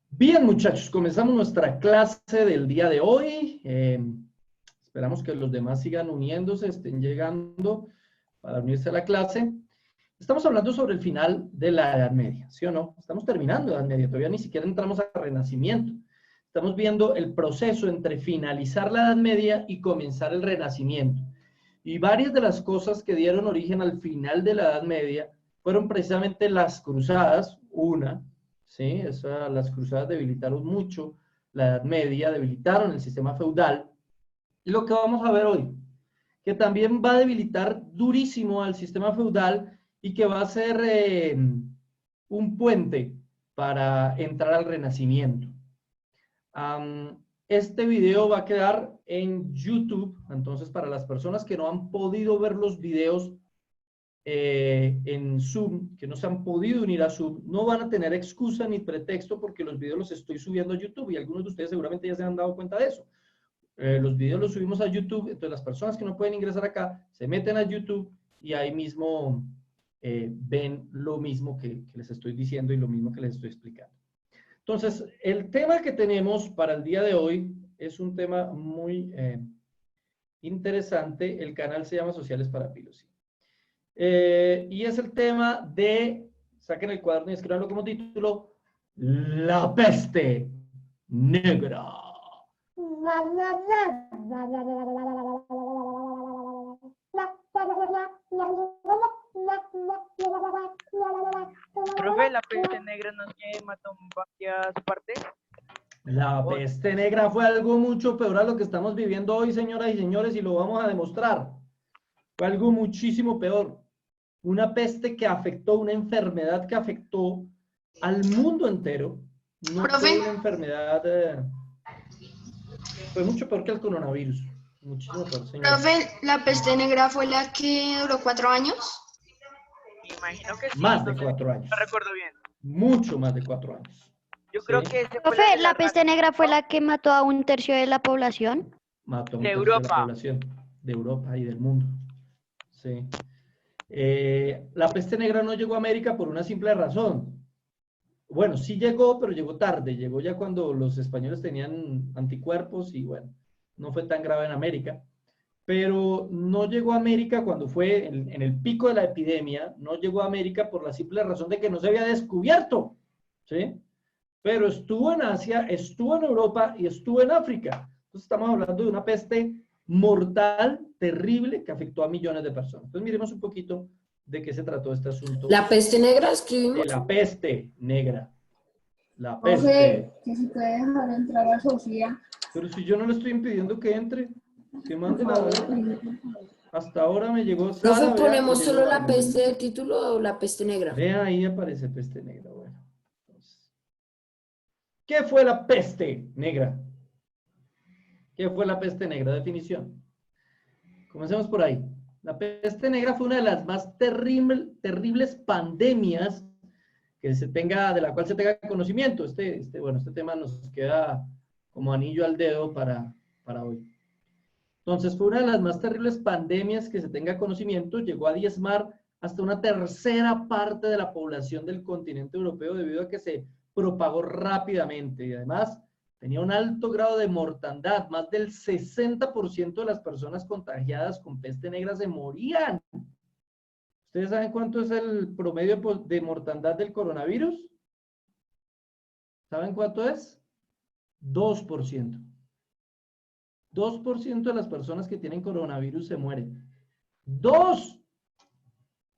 Bien, muchachos, comenzamos nuestra clase del día de hoy. Esperamos que los demás sigan uniéndose, estén llegando para unirse a la clase. Estamos hablando sobre el final de la Edad Media, ¿sí o no? Estamos terminando la Edad Media, todavía ni siquiera entramos al Renacimiento. Estamos viendo el proceso entre finalizar la Edad Media y comenzar el Renacimiento. Y varias de las cosas que dieron origen al final de la Edad Media fueron precisamente las cruzadas, una, ¿sí? Las cruzadas debilitaron mucho la Edad Media, debilitaron el sistema feudal. Y lo que vamos a ver hoy, que también va a debilitar durísimo al sistema feudal y que va a ser un puente para entrar al Renacimiento. Este video va a quedar en YouTube, entonces para las personas que no han podido ver los videos en Zoom, que no se han podido unir a Zoom, no van a tener excusa ni pretexto porque los videos los estoy subiendo a YouTube y algunos de ustedes seguramente ya se han dado cuenta de eso. Los videos los subimos a YouTube, entonces las personas que no pueden ingresar acá se meten a YouTube y ahí mismo ven lo mismo que les estoy diciendo y lo mismo que les estoy explicando. Entonces, el tema que tenemos para el día de hoy es un tema muy interesante. El canal se llama Sociales para Pilos. Y es el tema de, saquen el cuaderno y escríbanlo como título, la peste negra. Profe, la peste negra nos mató en varias partes. La peste negra fue algo mucho peor a lo que estamos viviendo hoy, señoras y señores, y lo vamos a demostrar. Fue algo muchísimo peor. Una peste que afectó, una enfermedad que afectó al mundo entero. No fue una enfermedad... fue mucho peor que el coronavirus. Muchísimo peor, señor. Profe, ¿la peste negra fue la que duró 4 años? Imagino que sí. Más de 4 años. No recuerdo bien. Mucho más de 4 años. Yo creo que ese fue Profe, ¿la peste negra fue la que mató a 1/3 de la población? Mató a de 1/3 de la Europa. población de Europa y del mundo. Sí. La peste negra no llegó a América por una simple razón. Bueno, sí llegó, pero llegó tarde. Llegó ya cuando los españoles tenían anticuerpos y bueno, no fue tan grave en América. Pero no llegó a América cuando fue en el pico de la epidemia, no llegó a América por la simple razón de que no se había descubierto, ¿sí? Pero estuvo en Asia, estuvo en Europa y estuvo en África. Entonces estamos hablando de una peste mortal, terrible, que afectó a millones de personas. Entonces miremos un poquito de qué se trató este asunto. La peste negra, escribimos. De la peste negra. La Profe, peste. que se puede dejar entrar a Sofía. Pero si yo no le estoy impidiendo que entre, que mande la hora. Hasta ahora me llegó Sara. Profe, vea, ¿ponemos que solo llegó la algo. peste de título o la peste negra? Vea, ahí aparece peste negra. Bueno, entonces, ¿qué fue la peste negra? ¿Qué fue la peste negra? Definición. Comencemos por ahí. La peste negra fue una de las más terribles pandemias de la cual se tenga conocimiento. Este tema nos queda como anillo al dedo para hoy. Entonces, fue una de las más terribles pandemias que se tenga conocimiento. Llegó a diezmar hasta 1/3 parte de la población del continente europeo debido a que se propagó rápidamente y además tenía un alto grado de mortandad. Más del 60% de las personas contagiadas con peste negra se morían. ¿Ustedes saben cuánto es el promedio de mortandad del coronavirus? ¿Saben cuánto es? 2%. 2% de las personas que tienen coronavirus se mueren. ¡2!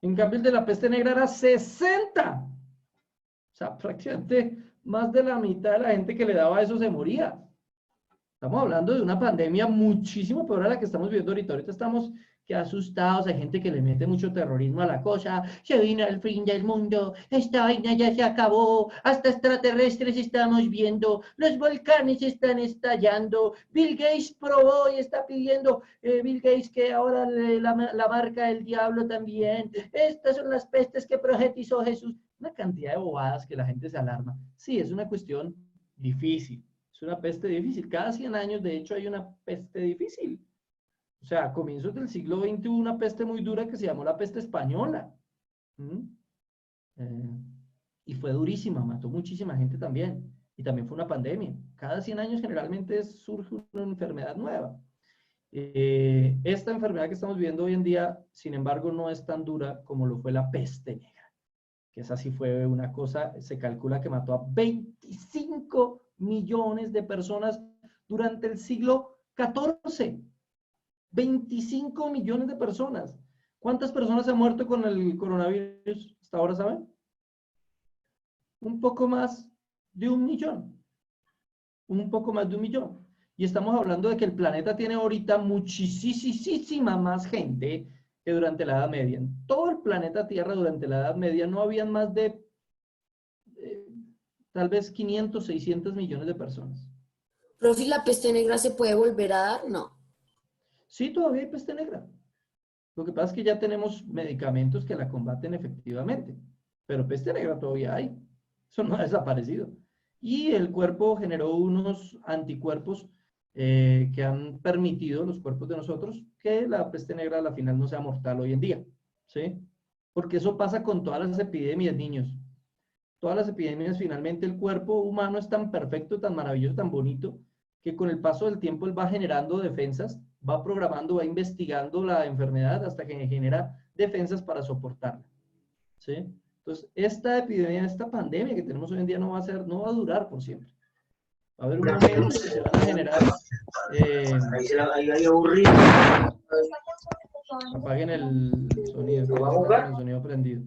En cambio, el de la peste negra era 60. O sea, prácticamente más de la mitad de la gente que le daba eso se moría. Estamos hablando de una pandemia muchísimo peor a la que estamos viviendo ahorita. Ahorita estamos que asustados, hay gente que le mete mucho terrorismo a la cosa, se vino el fin del mundo, esta vaina ya se acabó, hasta extraterrestres estamos viendo, los volcanes están estallando, Bill Gates probó y está pidiendo, Bill Gates que ahora la marca del diablo también, estas son las pestes que profetizó Jesús, una cantidad de bobadas que la gente se alarma. Sí, es una cuestión difícil, es una peste difícil, cada 100 años de hecho hay una peste difícil. O sea, a comienzos del siglo XX hubo una peste muy dura que se llamó la peste española. y fue durísima, mató muchísima gente también. Y también fue una pandemia. Cada 100 años generalmente surge una enfermedad nueva. Esta enfermedad que estamos viviendo hoy en día, sin embargo, no es tan dura como lo fue la peste negra, que esa sí fue una cosa, se calcula que mató a 25 millones de personas durante el siglo XIV. 25 millones de personas. ¿Cuántas personas han muerto con el coronavirus hasta ahora, saben? Un poco más de 1 millón. Un poco más de 1 millón. Y estamos hablando de que el planeta tiene ahorita muchísima más gente que durante la Edad Media. En todo el planeta Tierra durante la Edad Media no habían más de tal vez 500, 600 millones de personas. Profe, ¿y la peste negra se puede volver a dar? No. Sí, todavía hay peste negra. Lo que pasa es que ya tenemos medicamentos que la combaten efectivamente, pero peste negra todavía hay. Eso no ha desaparecido. Y el cuerpo generó unos anticuerpos que han permitido, los cuerpos de nosotros, que la peste negra a la final no sea mortal hoy en día. ¿Sí? Porque eso pasa con todas las epidemias, niños. Todas las epidemias, finalmente el cuerpo humano es tan perfecto, tan maravilloso, tan bonito, que con el paso del tiempo él va generando defensas, va programando, va investigando la enfermedad hasta que genera defensas para soportarla. ¿Sí? Entonces, esta epidemia, esta pandemia que tenemos hoy en día no va a durar por siempre. Va a haber un momento en que se van a generar... apaguen el sonido, con el sonido prendido.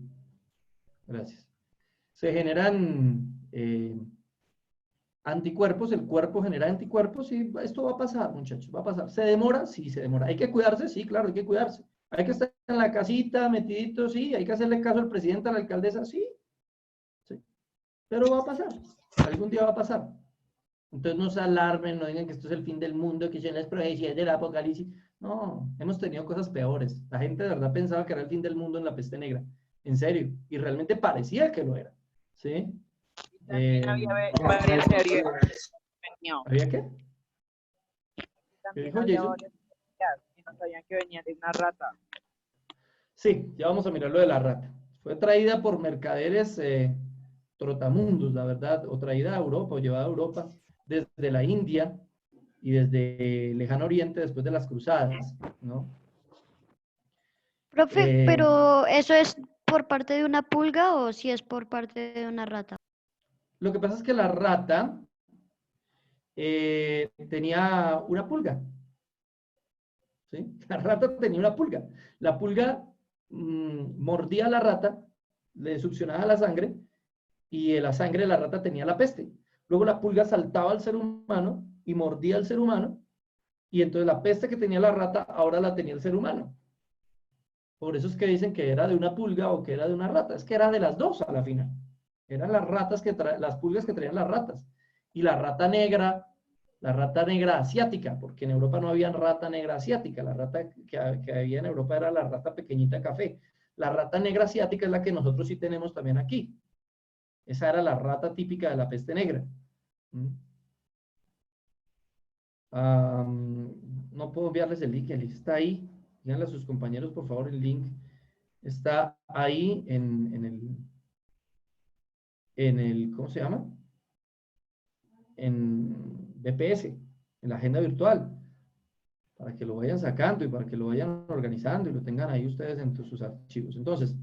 Gracias. Se generan anticuerpos, el cuerpo genera anticuerpos y esto va a pasar, muchachos, va a pasar. ¿Se demora? Sí, se demora. ¿Hay que cuidarse? Sí, claro, hay que cuidarse. ¿Hay que estar en la casita, metidito? Sí. ¿Hay que hacerle caso al presidente, a la alcaldesa? Sí. Sí. Pero va a pasar. Algún día va a pasar. Entonces no se alarmen, no digan que esto es el fin del mundo, que son las profecías del apocalipsis. No, hemos tenido cosas peores. La gente de verdad pensaba que era el fin del mundo en la peste negra. En serio. Y realmente parecía que lo era. ¿Sí? También había varias teorías. ¿Había qué? También dijo había Jason? varias teorías que no sabían que venía de una rata. Sí, ya vamos a mirar lo de la rata. Fue traída por mercaderes trotamundos, la verdad, o traída a Europa, o llevada a Europa, desde la India y desde Lejano Oriente después de las cruzadas, ¿no? Profe, pero ¿eso es por parte de una pulga o si es por parte de una rata? Lo que pasa es que la rata tenía una pulga. ¿Sí? La rata tenía una pulga. La pulga mordía a la rata, le succionaba la sangre y en la sangre de la rata tenía la peste. Luego la pulga saltaba al ser humano y mordía al ser humano y entonces la peste que tenía la rata ahora la tenía el ser humano. Por eso es que dicen que era de una pulga o que era de una rata. Es que era de las dos a la final. Eran las ratas las pulgas que traían las ratas. Y la rata negra asiática, porque en Europa no había rata negra asiática. La rata que había en Europa era la rata pequeñita café. La rata negra asiática es la que nosotros sí tenemos también aquí. Esa era la rata típica de la peste negra. No puedo enviarles el link está ahí. Díganle a sus compañeros, por favor, el link está ahí en el, ¿cómo se llama? En BPS, en la agenda virtual, para que lo vayan sacando y para que lo vayan organizando y lo tengan ahí ustedes en sus archivos. Entonces,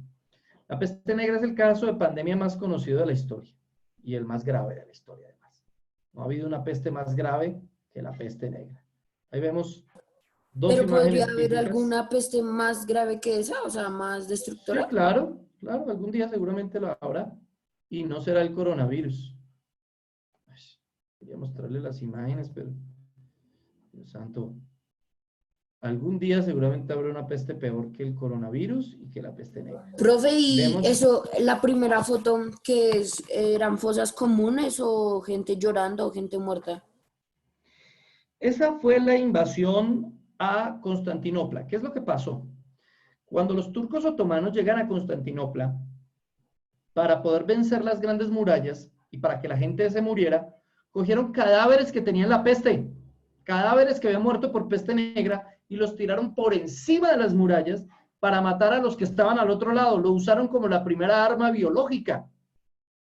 la peste negra es el caso de pandemia más conocido de la historia y el más grave de la historia, además. No ha habido una peste más grave que la peste negra. Ahí vemos dos Pero imágenes podría haber típicas. alguna peste más grave que esa, o sea, más destructora. Sí, claro, algún día seguramente lo habrá. Y no será el coronavirus. Ay, quería mostrarle las imágenes, pero Dios santo. Algún día seguramente habrá una peste peor que el coronavirus y que la peste negra. Profe, y Vemos- eso, la primera foto que eran fosas comunes o gente llorando o gente muerta. Esa fue la invasión a Constantinopla. ¿Qué es lo que pasó? Cuando los turcos otomanos llegan a Constantinopla, para poder vencer las grandes murallas y para que la gente se muriera, cogieron cadáveres que tenían la peste, cadáveres que habían muerto por peste negra y los tiraron por encima de las murallas para matar a los que estaban al otro lado. Lo usaron como la primera arma biológica.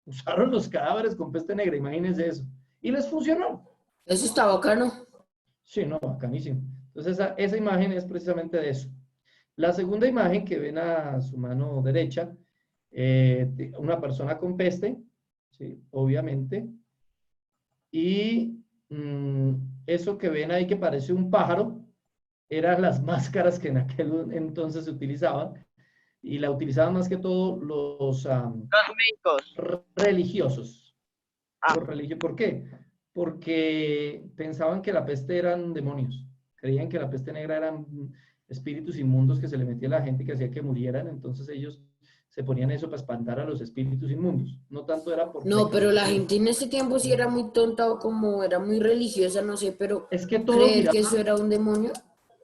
Usaron los cadáveres con peste negra, imagínense eso. Y les funcionó. Eso está bacano. Sí, no, bacanísimo. Entonces esa imagen es precisamente de eso. La segunda imagen que ven a su mano derecha, una persona con peste, ¿sí? Obviamente. Y eso que ven ahí que parece un pájaro, eran las máscaras que en aquel entonces se utilizaban. Y la utilizaban más que todo los Los médicos. religiosos. Ah. ¿Por qué? Porque pensaban que la peste eran demonios. Creían que la peste negra eran espíritus inmundos que se le metía a la gente y que hacía que murieran. Entonces ellos se ponían eso para espantar a los espíritus inmundos. No tanto era por... No, pero la gente en ese tiempo sí era muy tonta o como era muy religiosa, no sé, pero Es que todo creer giraba, que eso era un demonio.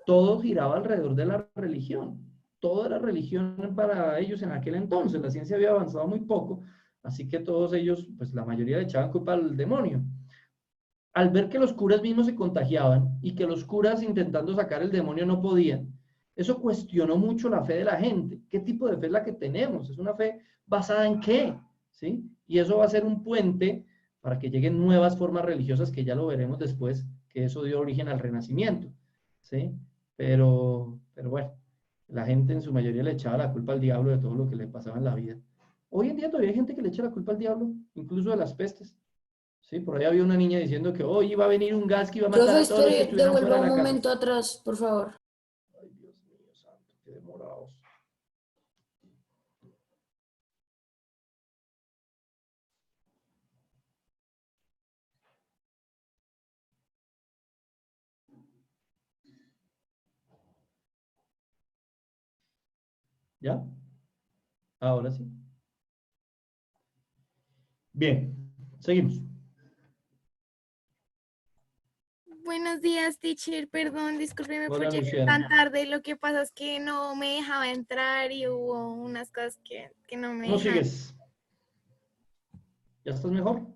todo giraba alrededor de la religión. Todo era religión para ellos en aquel entonces. La ciencia había avanzado muy poco, así que todos ellos, pues la mayoría le echaban culpa al demonio. Al ver que los curas mismos se contagiaban y que los curas intentando sacar el demonio no podían, eso cuestionó mucho la fe de la gente. ¿Qué tipo de fe es la que tenemos? ¿Es una fe basada en qué? ¿Sí? Y eso va a ser un puente para que lleguen nuevas formas religiosas que ya lo veremos después, que eso dio origen al Renacimiento. ¿Sí? Pero bueno, la gente en su mayoría le echaba la culpa al diablo de todo lo que le pasaba en la vida. Hoy en día todavía hay gente que le echa la culpa al diablo, incluso de las pestes. Sí, por ahí había una niña diciendo que hoy iba a venir un gas que iba a matar Profe, a todos los que espere, estuvieran fuera devuelva de un la casa. momento atrás, por favor. Ay, Dios mío, santo, qué demorados. ¿Ya? Ahora sí. Bien, seguimos. Buenos días, teacher. Perdón, discúlpeme por Hola, llegar Luciana. tan tarde. Lo que pasa es que no me dejaba entrar y hubo unas cosas que no me ¿Cómo dejaban. sigues? ¿Ya estás mejor?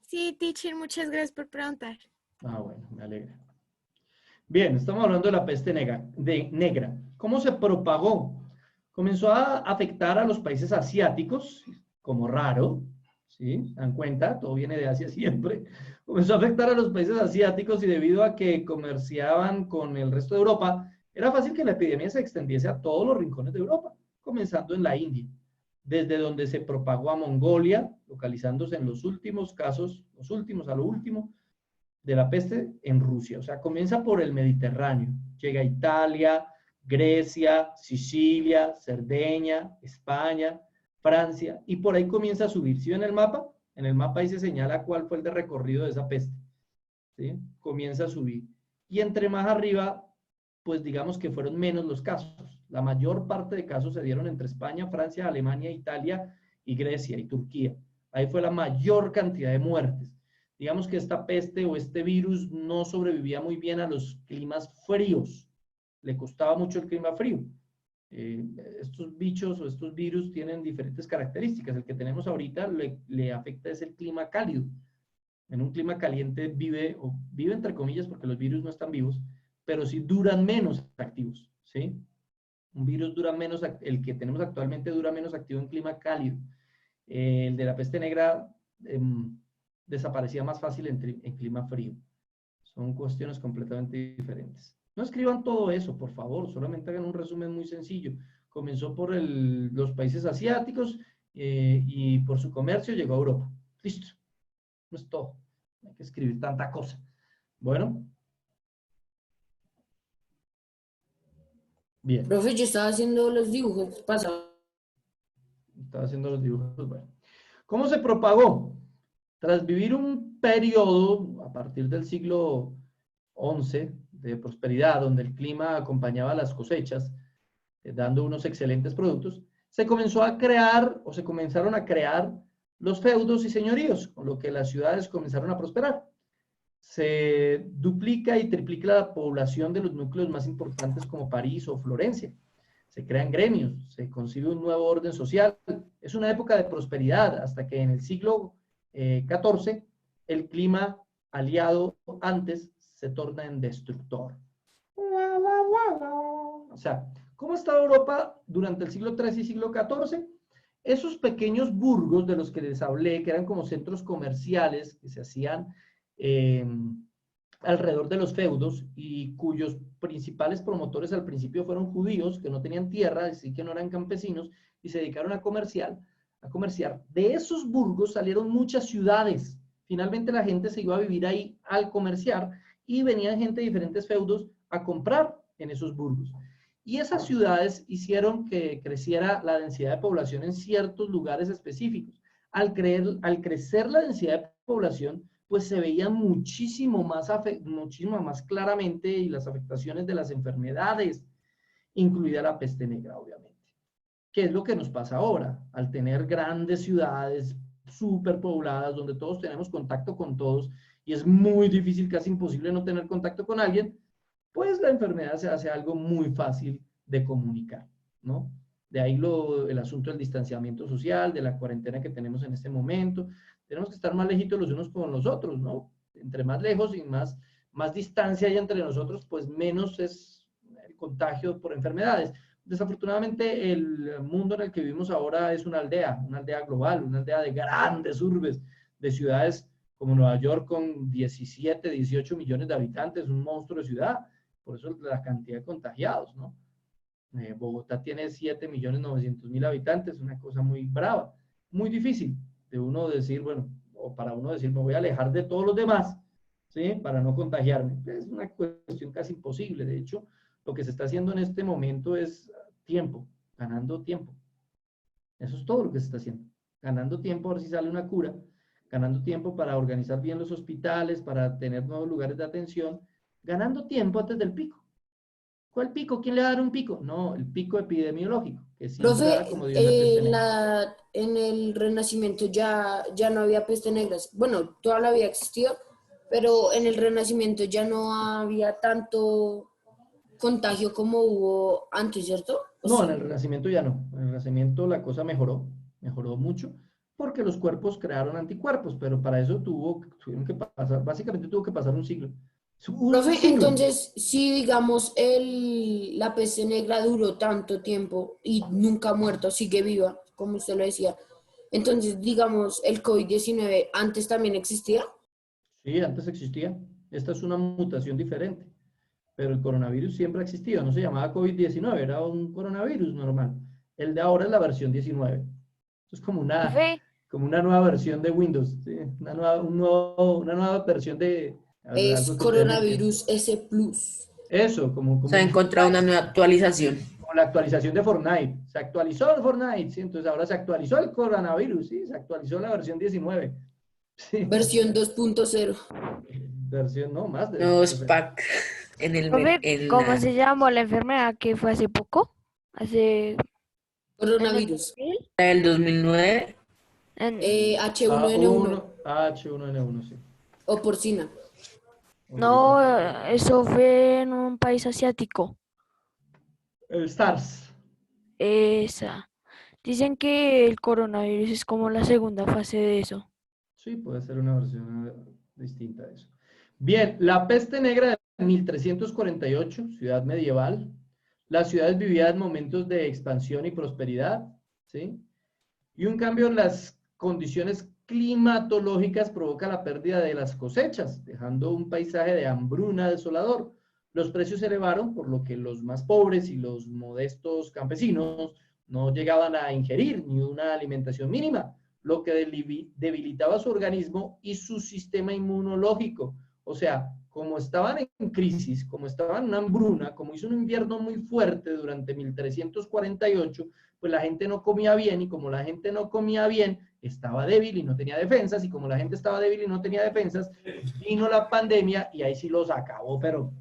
Sí, teacher, muchas gracias por preguntar. Ah, bueno, me alegra. Bien, estamos hablando de la peste negra. ¿Cómo se propagó? Comenzó a afectar a los países asiáticos, como raro, ¿sí? ¿Se dan cuenta? Todo viene de Asia siempre. Comenzó a afectar a los países asiáticos y debido a que comerciaban con el resto de Europa, era fácil que la epidemia se extendiese a todos los rincones de Europa, comenzando en la India, desde donde se propagó a Mongolia, localizándose en los últimos casos, los últimos a lo último, de la peste en Rusia. O sea, comienza por el Mediterráneo, llega a Italia, Grecia, Sicilia, Cerdeña, España, Francia, y por ahí comienza a subir. ¿Sí ven el mapa? En el mapa ahí se señala cuál fue el de recorrido de esa peste. ¿Sí? Comienza a subir. Y entre más arriba, pues digamos que fueron menos los casos. La mayor parte de casos se dieron entre España, Francia, Alemania, Italia y Grecia y Turquía. Ahí fue la mayor cantidad de muertes. Digamos que esta peste o este virus no sobrevivía muy bien a los climas fríos. Le costaba mucho el clima frío. Estos bichos o estos virus tienen diferentes características. El que tenemos ahorita le afecta es el clima cálido. En un clima caliente vive entre comillas porque los virus no están vivos, pero sí duran menos activos, ¿sí? Un virus dura menos, el que tenemos actualmente dura menos activo en clima cálido. El de la peste negra desaparecía más fácil en clima frío. Son cuestiones completamente diferentes. No escriban todo eso, por favor, solamente hagan un resumen muy sencillo. Comenzó por los países asiáticos y por su comercio llegó a Europa. Listo. No es todo. No hay que escribir tanta cosa. Bueno. Bien. Profe, yo estaba haciendo los dibujos pasados. Estaba haciendo los dibujos. Bueno. ¿Cómo se propagó? Tras vivir un periodo a partir del siglo XI de prosperidad, donde el clima acompañaba las cosechas, dando unos excelentes productos, se comenzó a crear o se comenzaron a crear los feudos y señoríos, con lo que las ciudades comenzaron a prosperar. Se duplica y triplica la población de los núcleos más importantes como París o Florencia. Se crean gremios, se concibe un nuevo orden social. Es una época de prosperidad hasta que en el siglo XIV el clima aliado antes se torna en destructor. O sea, ¿cómo estaba Europa durante el siglo XIII y siglo XIV? Esos pequeños burgos de los que les hablé, que eran como centros comerciales que se hacían alrededor de los feudos y cuyos principales promotores al principio fueron judíos que no tenían tierra, así que no eran campesinos y se dedicaron a comerciar. De esos burgos salieron muchas ciudades. Finalmente la gente se iba a vivir ahí al comerciar y venían gente de diferentes feudos a comprar en esos burgos. Y esas ciudades hicieron que creciera la densidad de población en ciertos lugares específicos. Al crecer la densidad de población, pues se veían muchísimo más claramente y las afectaciones de las enfermedades, incluida la peste negra, obviamente. ¿Qué es lo que nos pasa ahora? Al tener grandes ciudades superpobladas, donde todos tenemos contacto con todos, y es muy difícil, casi imposible no tener contacto con alguien, pues la enfermedad se hace algo muy fácil de comunicar, ¿no? De ahí el asunto del distanciamiento social, de la cuarentena que tenemos en este momento. Tenemos que estar más lejitos los unos con los otros, ¿no? Entre más lejos y más distancia hay entre nosotros, pues menos es el contagio por enfermedades. Desafortunadamente, el mundo en el que vivimos ahora es una aldea global, una aldea de grandes urbes, de ciudades como Nueva York con 17, 18 millones de habitantes, un monstruo de ciudad, por eso la cantidad de contagiados, ¿no? Bogotá tiene 7.900.000 habitantes, una cosa muy brava, muy difícil de uno decir, bueno, o para uno decir, me voy a alejar de todos los demás, ¿sí? Para no contagiarme. Es una cuestión casi imposible. De hecho, lo que se está haciendo en este momento es tiempo, ganando tiempo. Eso es todo lo que se está haciendo. Ganando tiempo, a ver si sale una cura, ganando tiempo para organizar bien los hospitales, para tener nuevos lugares de atención, ganando tiempo antes del pico. ¿Cuál pico? ¿Quién le va a dar un pico? No, el pico epidemiológico, que siempre Profe, da como Dios la peste negra. en el Renacimiento ya no había peste negra. Bueno, todavía había existido, pero en el Renacimiento ya no había tanto contagio como hubo antes, ¿cierto? No, en el Renacimiento ya no. En el Renacimiento la cosa mejoró mucho, porque los cuerpos crearon anticuerpos, pero para eso tuvieron que pasar, básicamente tuvo que pasar un siglo. Un Profe, siglo. entonces, si digamos la peste negra duró tanto tiempo y nunca ha muerto, sigue viva, como usted lo decía, entonces, digamos, el COVID-19 antes también existía. Sí, antes existía. Esta es una mutación diferente, pero el coronavirus siempre ha existido. No se llamaba COVID-19, era un coronavirus normal. El de ahora es la versión 19. Es como Profe, una nueva versión de Windows, ¿sí? Una nueva versión de... Es algo que ustedes no entienden. coronavirus S+. Eso, como Se ha encontrado una nueva actualización. como la actualización de Fortnite. Se actualizó el Fortnite, ¿sí? Entonces ahora se actualizó el coronavirus, ¿sí? Se actualizó la versión 19. Sí. Versión 2.0. Versión, no, más de... Nuevos pack en el profe, en ¿cómo la- se llamó la enfermedad que fue hace poco? Hace... Coronavirus. del 2009. H1N1 H1N1, sí. o porcina. No, eso fue en un país asiático. El SARS. Esa. Dicen que el coronavirus es como la segunda fase de eso. Sí, puede ser una versión distinta de eso. Bien, la peste negra de 1348, ciudad medieval. Las ciudades vivían momentos de expansión y prosperidad, ¿sí? Y un cambio en las condiciones climatológicas provoca la pérdida de las cosechas, dejando un paisaje de hambruna desolador. Los precios se elevaron, por lo que los más pobres y los modestos campesinos no llegaban a ingerir ni una alimentación mínima, lo que debilitaba su organismo y su sistema inmunológico. O sea, como estaban en crisis, como estaban en una hambruna, como hizo un invierno muy fuerte durante 1348, pues la gente no comía bien, y como la gente no comía bien, estaba débil y no tenía defensas, y como la gente estaba débil y no tenía defensas, vino la pandemia y ahí sí los acabó, pero...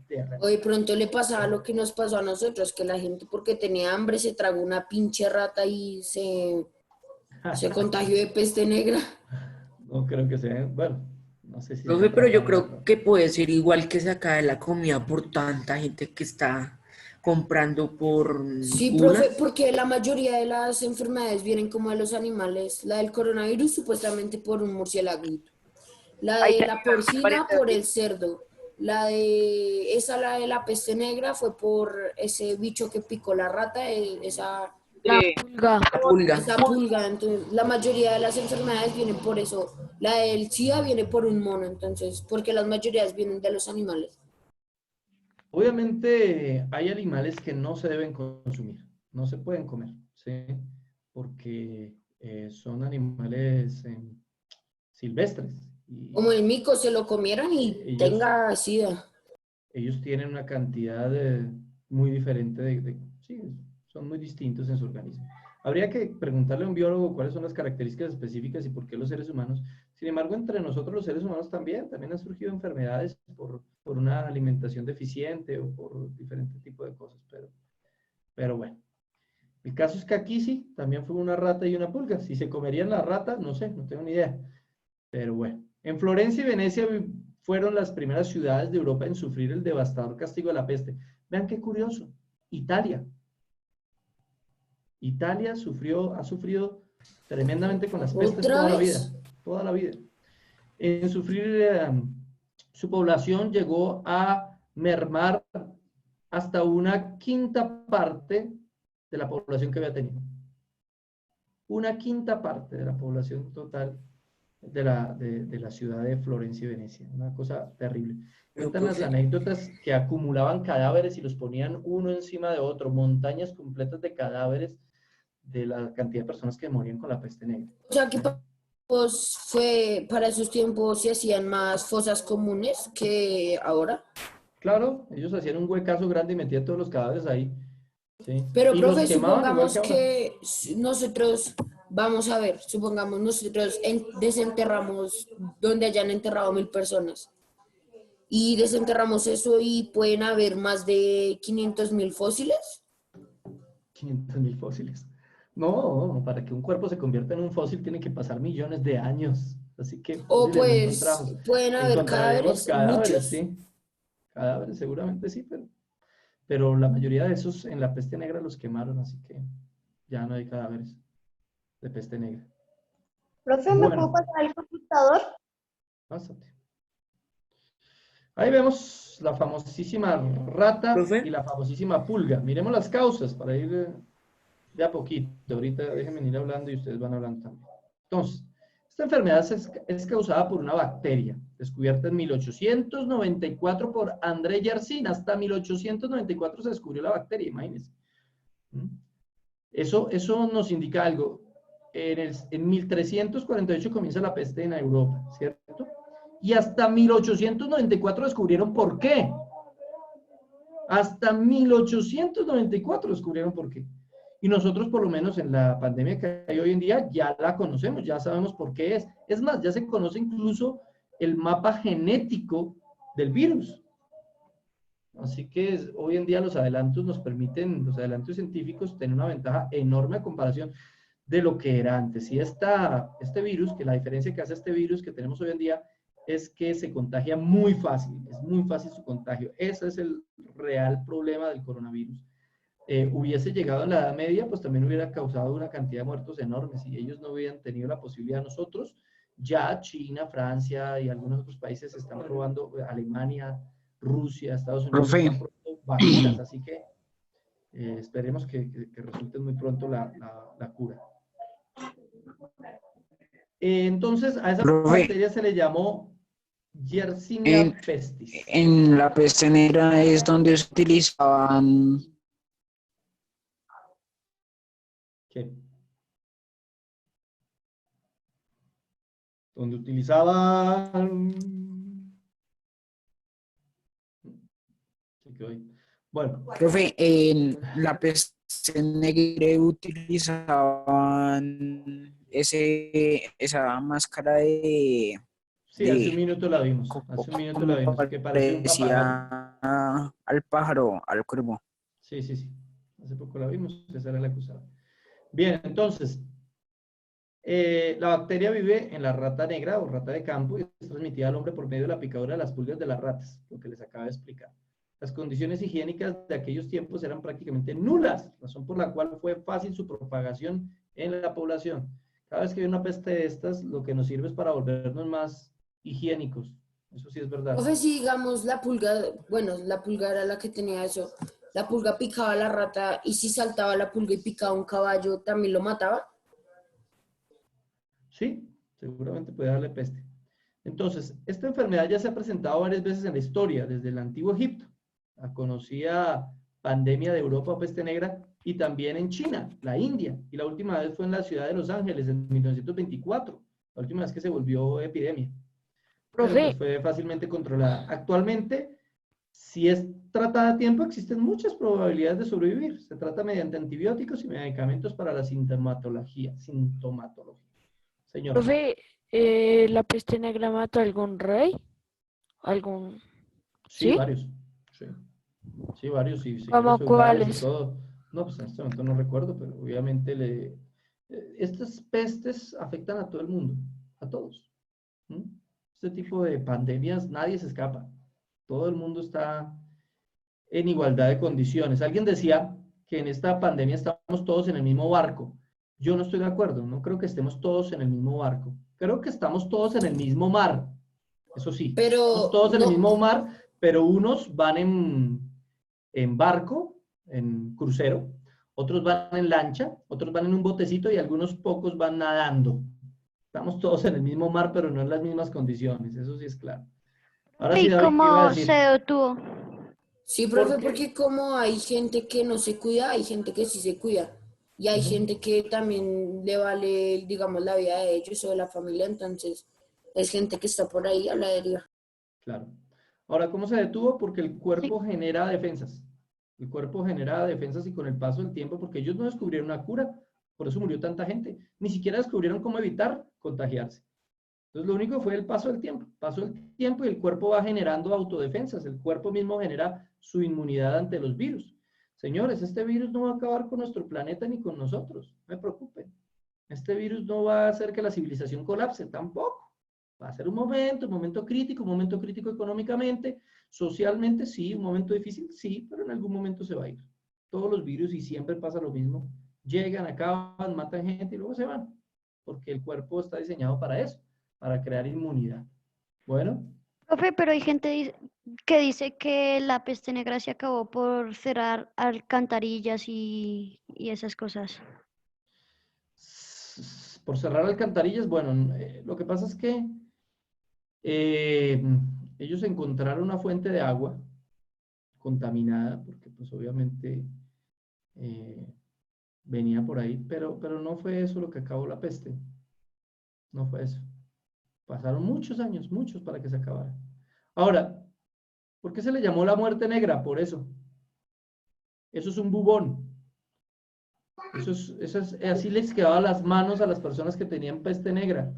O de pronto le pasaba lo que nos pasó a nosotros, que la gente porque tenía hambre se tragó una pinche rata y se contagió de peste negra. No creo que sea, bueno, no sé si... Profe, pero yo creo que puede ser igual que se acabe la comida por tanta gente que está comprando por Sí, una. profe, porque la mayoría de las enfermedades vienen como de los animales. La del coronavirus supuestamente por un murciélago. La Ahí de la tenía porcina paréntesis. por el cerdo. La de la peste negra fue por ese bicho que picó la rata, esa La Sí. pulga. La pulga. Esa pulga, entonces la mayoría de las enfermedades vienen por eso. La del SIDA viene por un mono, entonces, porque las mayorías vienen de los animales. Obviamente hay animales que no se deben consumir, no se pueden comer, ¿sí? Porque son animales silvestres Como y el mico se lo comieron y ellos, tenga SIDA. ellos tienen una cantidad muy diferente sí, son muy distintos en su organismo. Habría que preguntarle a un biólogo cuáles son las características específicas y por qué los seres humanos. Sin embargo, entre nosotros los seres humanos también han surgido enfermedades por una alimentación deficiente o por diferentes tipos de cosas, pero bueno. El caso es que aquí sí, también fue una rata y una pulga. Si se comerían la rata, no sé, no tengo ni idea. Pero bueno, en Florencia y Venecia fueron las primeras ciudades de Europa en sufrir el devastador castigo de la peste. Vean qué curioso. Italia. Italia ha sufrido tremendamente con las pestes ¿Otra toda la vida. vez? Toda la vida. En sufrir, su población llegó a mermar hasta una quinta parte de la población que había tenido. Una quinta parte de la población total de la ciudad de Florencia y Venecia. Una cosa terrible. Pero, Cuentan las profe, anécdotas que acumulaban cadáveres y los ponían uno encima de otro, montañas completas de cadáveres de la cantidad de personas que morían con la peste negra. O sea que pues, para esos tiempos se hacían más fosas comunes que ahora. Claro, ellos hacían un huecazo grande y metían todos los cadáveres ahí. ¿Sí? Pero, Y los profe, quemaban igual que supongamos ahora. que nosotros, vamos a ver, supongamos nosotros desenterramos donde hayan enterrado 1000 personas y desenterramos eso y pueden haber más de 500.000 fósiles. 500.000 fósiles. No, para que un cuerpo se convierta en un fósil tiene que pasar millones de años. Así que O fósiles no pues encontramos. pueden haber Encontraremos cadáveres, cadáveres, muchos. sí. Cadáveres seguramente sí, pero la mayoría de esos en la peste negra los quemaron, así que ya no hay cadáveres de peste negra. Profe, ¿me puedo Bueno, pasar el computador? bastante. Ahí vemos la famosísima rata profe, y la famosísima pulga. Miremos las causas para ir de a poquito. Ahorita déjenme ir hablando y ustedes van hablando también. Entonces, esta enfermedad es causada por una bacteria descubierta en 1894 por André Yersin. Hasta 1894 se descubrió la bacteria, imagínense. Eso nos indica algo. En 1348 comienza la peste en Europa, ¿cierto? Y hasta 1894 descubrieron por qué. Hasta 1894 descubrieron por qué. Y nosotros, por lo menos en la pandemia que hay hoy en día, ya la conocemos, ya sabemos por qué es. Es más, ya se conoce incluso el mapa genético del virus. Así que hoy en día los adelantos nos permiten, los adelantos científicos, tener una ventaja enorme a comparación de lo que era antes. Y este virus, que la diferencia que hace este virus que tenemos hoy en día es que se contagia muy fácil, es muy fácil su contagio. Ese es el real problema del coronavirus. Hubiese llegado en la Edad Media, pues también hubiera causado una cantidad de muertos enormes y ellos no hubieran tenido la posibilidad. Nosotros, ya China, Francia y algunos otros países están probando, Alemania, Rusia, Estados Unidos Profe, están probando vacunas, así que esperemos que resulte muy pronto la cura. Entonces, a esa profe, bacteria se le llamó Yersinia en, pestis. en la peste negra es donde se utilizaban, ¿Qué? Donde utilizaban... Bueno, profe, en la peste negra utilizaban esa máscara sí, hace un de minuto la vimos. Hace un minuto la como vimos, que parecía un papagayo. parecía al pájaro, al cuervo. Sí. Hace poco la vimos, esa era la que usaba. Bien, entonces, la bacteria vive en la rata negra o rata de campo y es transmitida al hombre por medio de la picadura de las pulgas de las ratas, lo que les acabo de explicar. Las condiciones higiénicas de aquellos tiempos eran prácticamente nulas, razón por la cual fue fácil su propagación en la población. Cada vez que hay una peste de estas, lo que nos sirve es para volvernos más higiénicos. Eso sí es verdad. Profe, si digamos la pulga, bueno, la pulga era la que tenía eso. la pulga picaba a la rata y si saltaba la pulga y picaba un caballo, ¿también lo mataba? Sí, seguramente puede darle peste. Entonces, esta enfermedad ya se ha presentado varias veces en la historia, desde el antiguo Egipto, la conocida pandemia de Europa o peste negra, y también en China, la India, y la última vez fue en la ciudad de Los Ángeles en 1924, la última vez que se volvió epidemia. Pero Profe, pues fue fácilmente controlada. Actualmente, si es tratada a tiempo, existen muchas probabilidades de sobrevivir. Se trata mediante antibióticos y medicamentos para la sintomatología. Señor. profe, ¿la peste negra mató a algún rey? ¿Algún? Sí, ¿Sí? varios. Sí, sí varios, sí, señores ¿Cómo feudales y cuáles? todo. No, pues en este momento no recuerdo, pero obviamente estas pestes afectan a todo el mundo, a todos. ¿Mm? Este tipo de pandemias, nadie se escapa. Todo el mundo está en igualdad de condiciones. Alguien decía que en esta pandemia estamos todos en el mismo barco. Yo no estoy de acuerdo, no creo que estemos todos en el mismo barco. Creo que estamos todos en el mismo mar. Eso sí, estamos Pero todos en el no, mismo mar, pero unos van en barco, en crucero, otros van en lancha, otros van en un botecito y algunos pocos van nadando. Estamos todos en el mismo mar, pero no en las mismas condiciones, eso sí es claro. Ahora sí, ¿Y David, ¿qué iba a cómo se decir? detuvo? sí, ¿Por profe, qué? porque como hay gente que no se cuida, hay gente que sí se cuida. Y hay Ujú, gente que también le vale, digamos, la vida de ellos o de la familia, entonces es gente que está por ahí a la deriva. claro. Ahora, ¿cómo se detuvo? Porque el Sí. cuerpo genera defensas. El cuerpo genera defensas y con el paso del tiempo, porque ellos no descubrieron una cura, por eso murió tanta gente. Ni siquiera descubrieron cómo evitar contagiarse. Entonces, lo único fue el paso del tiempo. Pasó el tiempo y el cuerpo va generando autodefensas. El cuerpo mismo genera su inmunidad ante los virus. Señores, este virus no va a acabar con nuestro planeta ni con nosotros. No me preocupen. Este virus no va a hacer que la civilización colapse, tampoco. Va a ser un momento crítico económicamente, socialmente, sí, un momento difícil, sí, pero en algún momento se va a ir. Todos los virus y siempre pasa lo mismo. Llegan, acaban, matan gente y luego se van. Porque el cuerpo está diseñado para eso, para crear inmunidad. Bueno, Profe, pero hay gente que dice que la peste negra se acabó por cerrar alcantarillas y esas cosas. por cerrar alcantarillas, bueno, lo que pasa es que eh, ellos encontraron una fuente de agua contaminada, porque pues obviamente eh, venía por ahí, pero no fue eso lo que acabó la peste, no fue eso. Pasaron muchos años, muchos para que se acabara. Ahora, ¿por qué se le llamó la muerte negra? Por eso. Eso es un bubón. Así les quedaban las manos a las personas que tenían peste negra.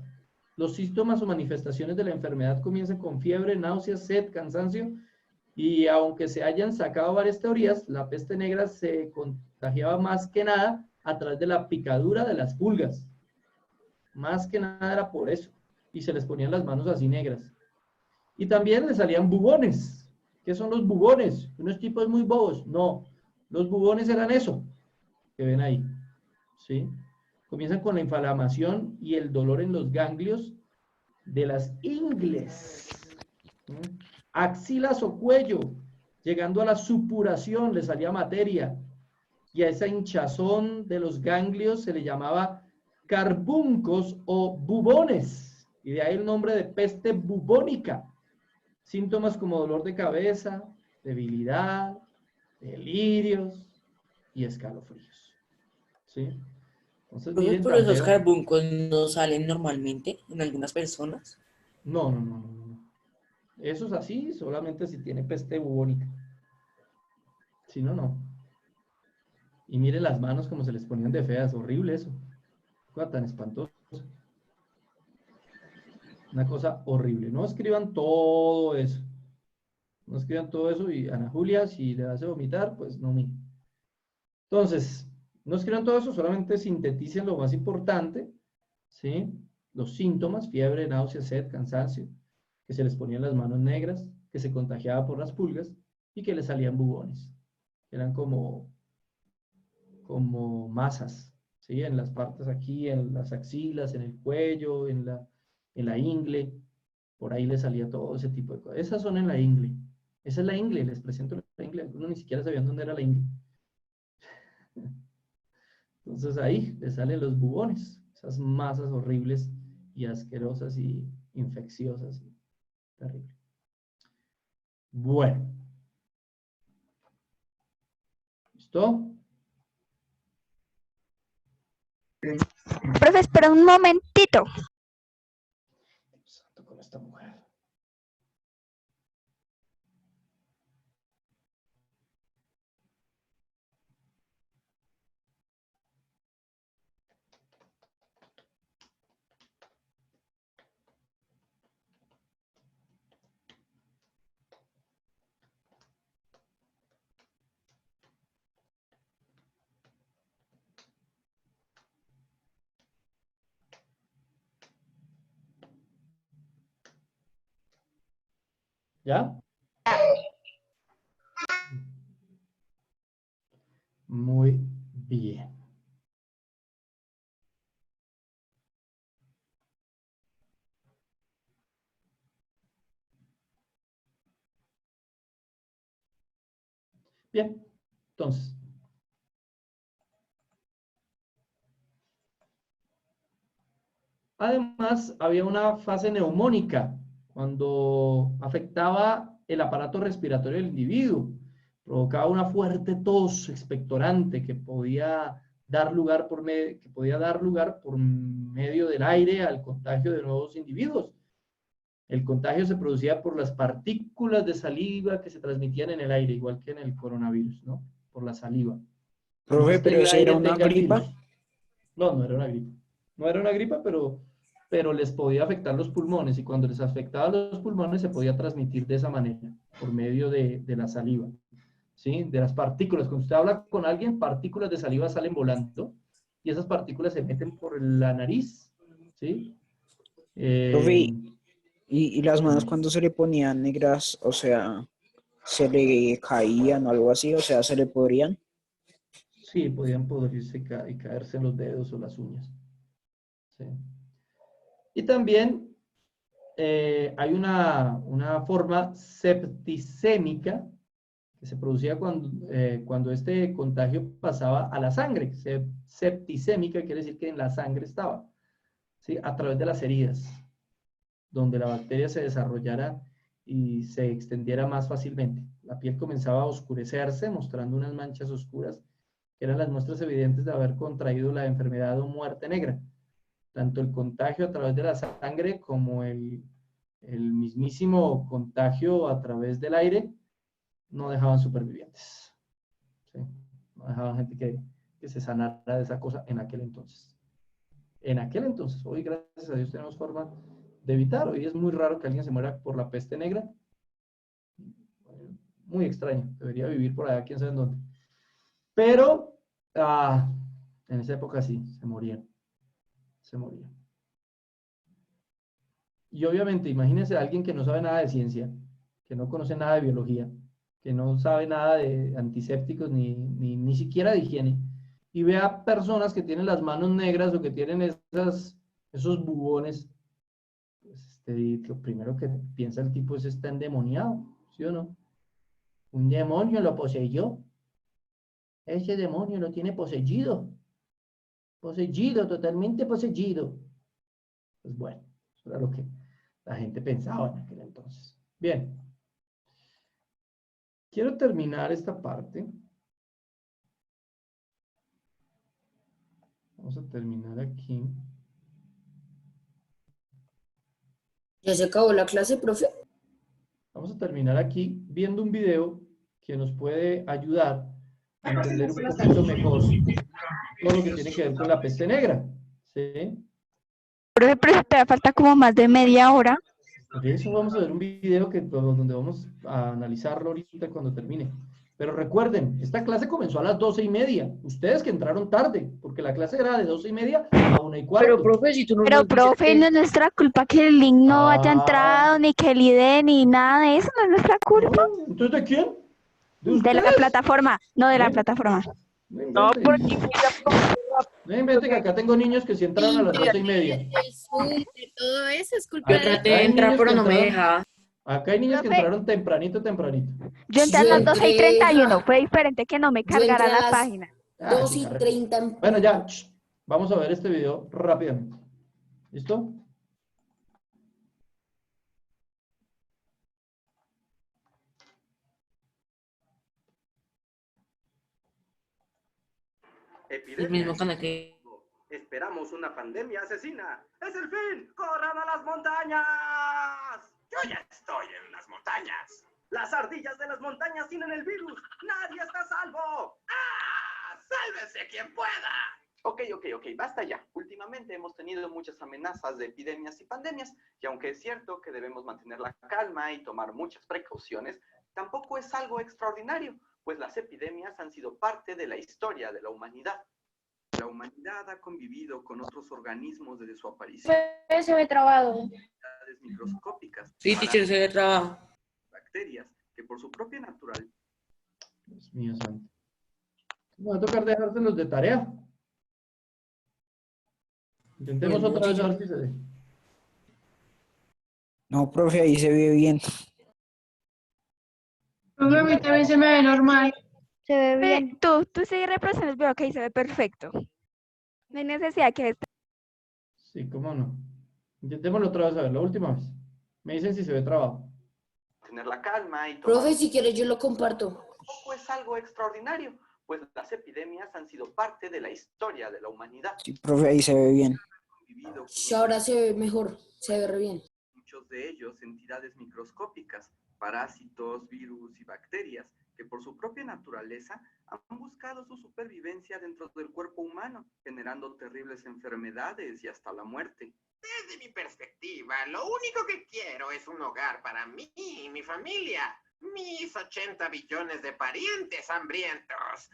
Los síntomas o manifestaciones de la enfermedad comienzan con fiebre, náuseas, sed, cansancio, y aunque se hayan sacado varias teorías, la peste negra se contagiaba más que nada a través de la picadura de las pulgas. Más que nada era por eso. Y se les ponían las manos así negras. Y también les salían bubones. ¿Qué son los bubones? Unos tipos muy bobos. No, los bubones eran eso que ven ahí. ¿Sí? Comienzan con la inflamación y el dolor en los ganglios de las ingles, ¿sí? Axilas o cuello, llegando a la supuración, le salía materia, y a esa hinchazón de los ganglios se le llamaba carbuncos o bubones, y de ahí el nombre de peste bubónica. Síntomas como dolor de cabeza, debilidad, delirios y escalofríos. ¿Sí? Entonces, Profe, miren pero tan esos feo. carbuncos no salen normalmente en algunas personas. No, no, no, no, no. Eso es así, solamente si tiene peste bubónica. Si no, no. Y miren las manos como se les ponían de feas, horrible eso. Cosa tan espantosa. Una cosa horrible. No escriban todo eso. No escriban todo eso y Ana Julia, si le hace vomitar, pues no mire. Entonces, no escriban todo eso, solamente sinteticen lo más importante, ¿sí? Los síntomas, fiebre, náusea, sed, cansancio, que se les ponían las manos negras, que se contagiaba por las pulgas y que les salían bubones. Eran como masas, ¿sí? En las partes aquí, en las axilas, en el cuello, en la ingle, por ahí le salía todo ese tipo de cosas. Esas son en la ingle, Esa es la ingle, les presento la ingle. Algunos ni siquiera sabían dónde era la ingle. Entonces ahí les salen los bubones, esas masas horribles y asquerosas y infecciosas. Terrible. Bueno. ¿Listo? Profe, espera un momentito. Santo con esta mujer. ¿Ya? Muy bien. Bien, entonces. Además, había una fase neumónica cuando afectaba el aparato respiratorio del individuo. Provocaba una fuerte tos expectorante que podía dar lugar por medio del aire al contagio de nuevos individuos. El contagio se producía por las partículas de saliva que se transmitían en el aire, igual que en el coronavirus, ¿no? Por la saliva. Profe, Este pero eso aire era una tenga el gripa. virus. No, no era una gripa. No era una gripa, pero les podía afectar los pulmones y cuando les afectaba los pulmones se podía transmitir de esa manera, por medio de la saliva, ¿sí? De las partículas. Cuando usted habla con alguien, partículas de saliva salen volando y esas partículas se meten por la nariz, ¿sí? Profe, y las manos cuando se le ponían negras, o sea, se le caían o algo así, o sea, se le podrían. Sí, podían podrirse y caerse los dedos o las uñas. ¿Sí? Y también hay una forma septicémica que se producía cuando este contagio pasaba a la sangre. Septicémica quiere decir que en la sangre estaba, ¿sí? A través de las heridas, donde la bacteria se desarrollara y se extendiera más fácilmente. La piel comenzaba a oscurecerse, mostrando unas manchas oscuras, que eran las muestras evidentes de haber contraído la enfermedad o muerte negra. Tanto el contagio a través de la sangre como el mismísimo contagio a través del aire no dejaban supervivientes. ¿Sí? No dejaban gente que se sanara de esa cosa en aquel entonces. En aquel entonces, hoy gracias a Dios tenemos forma de evitar. Hoy es muy raro que alguien se muera por la peste negra. Muy extraño, debería vivir por allá, quién sabe en dónde. Pero en esa época sí, se morían. Se morían. Y obviamente, imagínense a alguien que no sabe nada de ciencia, que no conoce nada de biología, que no sabe nada de antisépticos ni siquiera de higiene, y ve a personas que tienen las manos negras o que tienen esos bubones, pues lo primero que piensa el tipo es está endemoniado, ¿sí o no? Un demonio lo poseyó. Ese demonio lo tiene poseído. Poseído, totalmente poseído. Pues bueno, eso era lo que la gente pensaba en aquel entonces. Bien. Quiero terminar esta parte. Vamos a terminar aquí. ¿Ya se acabó la clase, profe? Vamos a terminar aquí viendo un video que nos puede ayudar a entender un poquito mejor todo lo que tiene que ver con la peste negra. ¿Sí? Profe, pero te falta como más de media hora. Por eso vamos a ver un video donde vamos a analizarlo ahorita cuando termine. Pero recuerden, esta clase comenzó a las 12:30. Ustedes que entraron tarde, porque la clase era de 12:30 a 1:15. Pero, profe, si tú no Pero, nos dices profe, que- no es nuestra culpa que el link no haya entrado, ni que el ID, ni nada de eso, no es nuestra culpa. No, ¿entonces de quién? ¿De De la ustedes? plataforma, no de la ¿Eh? plataforma. No No, inventen. porque No inventen que acá tengo niños que sí entraron a las 12:30. El Zoom, de todo eso es culpa Yo de traté de Hay entrar, niños pero que no me entraron- dejaba. Acá hay niños que Profe. entraron tempranito. Yo entré a Yo las 2:31, entré, fue diferente que no me yo entré cargara a la las página. 2:30 en Bueno, punto. ya, vamos a ver este video rápidamente. ¿Listo? El mismo canal que... Esperamos una pandemia asesina. ¡Es el fin! ¡Corran a las montañas! Yo ya estoy en las montañas. Las ardillas de las montañas tienen el virus. ¡Nadie está a salvo! ¡Ah! ¡Sálvese quien pueda! Ok, basta ya. Últimamente hemos tenido muchas amenazas de epidemias y pandemias, y aunque es cierto que debemos mantener la calma y tomar muchas precauciones, tampoco es algo extraordinario, pues las epidemias han sido parte de la historia de la humanidad. La humanidad ha convivido con otros organismos desde su aparición. Se ve trabado. Unidades microscópicas. Sí, teacher, se ve trabajo. Bacterias que por su propia naturaleza. Dios mío santo. Me va a tocar dejárselos de tarea. Intentemos Bien, otra vez a ver muchachos. si se ve. No, profe, ahí se ve bien. Profe, a mí también se me ve normal. Se ve Ve, bien. tú sigues reproduciendo el video, ok, se ve perfecto. No hay necesidad que... Sí, cómo no. Intentémoslo otra vez a ver, la última vez. Me dicen si se ve trabado. Tener la calma y tomar... Profe, si quieres yo lo comparto. Tampoco es algo extraordinario, pues las epidemias han sido parte de la historia de la humanidad. Sí, profe, ahí se ve bien. Convivido Sí, ahora se ve mejor, se ve re bien. muchos de ellos entidades microscópicas, parásitos, virus y bacterias, que por su propia naturaleza han buscado su supervivencia dentro del cuerpo humano, generando terribles enfermedades y hasta la muerte. Desde mi perspectiva, lo único que quiero es un hogar para mí y mi familia. Mis 80 billones de parientes hambrientos.